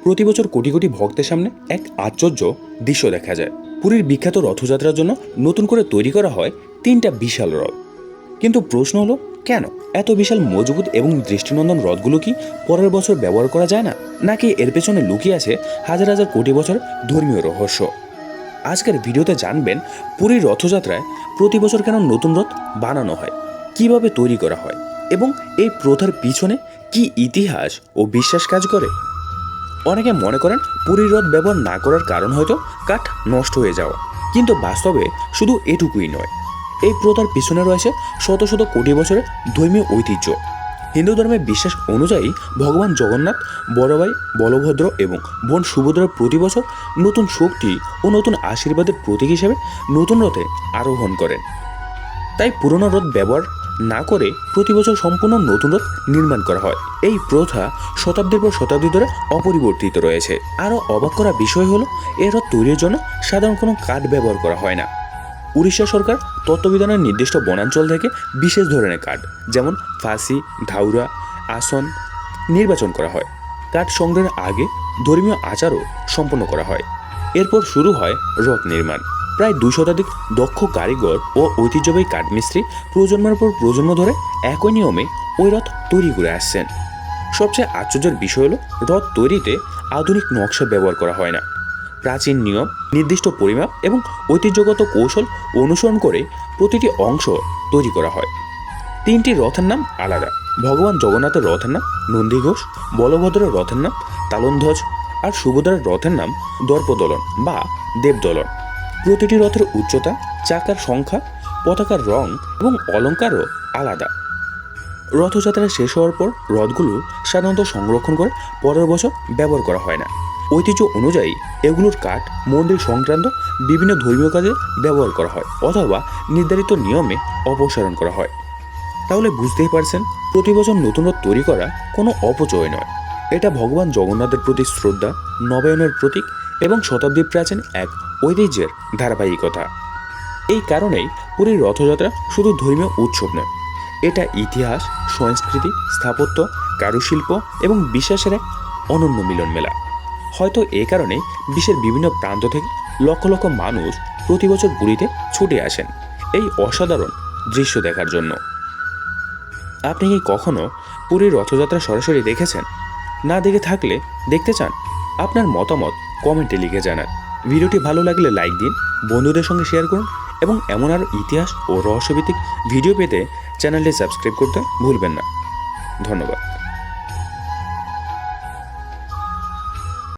প্রতি বছর কোটি কোটি ভক্তের সামনে এক আশ্চর্য দৃশ্য দেখা যায়। পুরীর বিখ্যাত রথযাত্রার জন্য নতুন করে তৈরি করা হয় 3টা বিশাল রথ। কিন্তু প্রশ্ন হলো, কেন এত বিশাল মজবুত এবং দৃষ্টিনন্দন রথগুলো কি পরের বছর ব্যবহার করা যায় না, নাকি এর পেছনে লুকিয়ে আছে হাজার হাজার কোটি বছর ধর্মীয় রহস্য? আজকের ভিডিওতে জানবেন পুরীর রথযাত্রায় প্রতি বছর কেন নতুন রথ বানানো হয়, কিভাবে তৈরি করা হয় এবং এই প্রথার পিছনে কি ইতিহাস ও বিশ্বাস কাজ করে। অনেকে মনে করেন পুরীর রথ ব্যবহার না করার কারণ হয়তো কাঠ নষ্ট হয়ে যাওয়া, কিন্তু বাস্তবে শুধু এটুকুই নয়। এই প্রথার পিছনে রয়েছে শত শত কোটি বছরের ধর্মীয় ঐতিহ্য। হিন্দু ধর্মের বিশ্বাস অনুযায়ী ভগবান জগন্নাথ বড় ভাই বলভদ্র এবং বোন সুভদ্রার প্রতি বছর নতুন শক্তি ও নতুন আশীর্বাদের প্রতীক হিসেবে নতুন রথে আরোহণ করেন। তাই পুরনো রথ ব্যবহার না করে প্রতি বছর সম্পূর্ণ নতুন রথ নির্মাণ করা হয়। এই প্রথা শতাব্দীর পর শতাব্দী ধরে অপরিবর্তিত রয়েছে। আরও অবাক করা বিষয় হলো, এই রথ তৈরির জন্য সাধারণ কোনো কাঠ ব্যবহার করা হয় না। উড়িষ্যা সরকার তত্ত্ববিধানের নির্দিষ্ট বনাঞ্চল থেকে বিশেষ ধরনের কাঠ, যেমন ফাঁসি, ধাউরা, আসন নির্বাচন করা হয়। কাঠ সংগ্রহের আগে ধর্মীয় আচারও সম্পন্ন করা হয়। এরপর শুরু হয় রথ নির্মাণ। প্রায় 2 শতাধিক দক্ষ কারিগর ও ঐতিহ্যবাহী কাঠমিস্ত্রি প্রজন্মের পর প্রজন্ম ধরে একই নিয়মে ওই রথ তৈরি করে আসছেন। সবচেয়ে আশ্চর্যের বিষয় হলো, রথ তৈরিতে আধুনিক নকশা ব্যবহার করা হয় না। প্রাচীন নিয়ম, নির্দিষ্ট পরিমাপ এবং ঐতিহ্যগত কৌশল অনুসরণ করে প্রতিটি অংশ তৈরি করা হয়। 3টি রথের নাম আলাদা। ভগবান জগন্নাথের রথের নাম নন্দীঘোষ, বলভদ্রের রথের নাম তালনধ্বজ আর সুভদ্রার রথের নাম দর্পদলন বা দেবদলন। প্রতিটি রথের উচ্চতা, চাকার সংখ্যা, পতাকার রং এবং অলঙ্কারও আলাদা। রথযাত্রা শেষ হওয়ার পর রথগুলো সাধারণত সংরক্ষণ করে পরের বছর ব্যবহার করা হয় না। ঐতিহ্য অনুযায়ী এগুলোর কাঠ মন্দির সংক্রান্ত বিভিন্ন ধর্মীয় কাজে ব্যবহার করা হয় অথবা নির্ধারিত নিয়মে অপসারণ করা হয়। তাহলে বুঝতেই পারছেন, প্রতি বছর নতুন রথ তৈরি করা কোনো অপচয় নয়। এটা ভগবান জগন্নাথের প্রতি শ্রদ্ধা, নবায়নের প্রতীক এবং শতাব্দী প্রাচীন এক ঐতিহ্যের ধারাবাহিকতা। এই কারণেই পুরীর রথযাত্রা শুধু ধর্মীয় উৎসব নয়, এটা ইতিহাস, সংস্কৃতি, স্থাপত্য, কারুশিল্প এবং বিশ্বাসের এক অনন্য মিলন মেলা। হয়তো এ কারণে বিশ্বের বিভিন্ন প্রান্ত থেকে লক্ষ লক্ষ মানুষ প্রতি বছর পুরীতে ছুটে আসেন এই অসাধারণ দৃশ্য দেখার জন্য। আপনি কি কখনো পুরীর রথযাত্রা সরাসরি দেখেছেন? না দেখে থাকলে দেখতে চান? আপনার মতামত কমেন্টে লিখে জানান। ভিডিওটি ভালো লাগলে লাইক দিন, বন্ধুদের সঙ্গে শেয়ার করুন এবং এমন আরও ইতিহাস ও রহস্যভিত্তিক ভিডিও পেতে চ্যানেলটি সাবস্ক্রাইব করতে ভুলবেন না। ধন্যবাদ।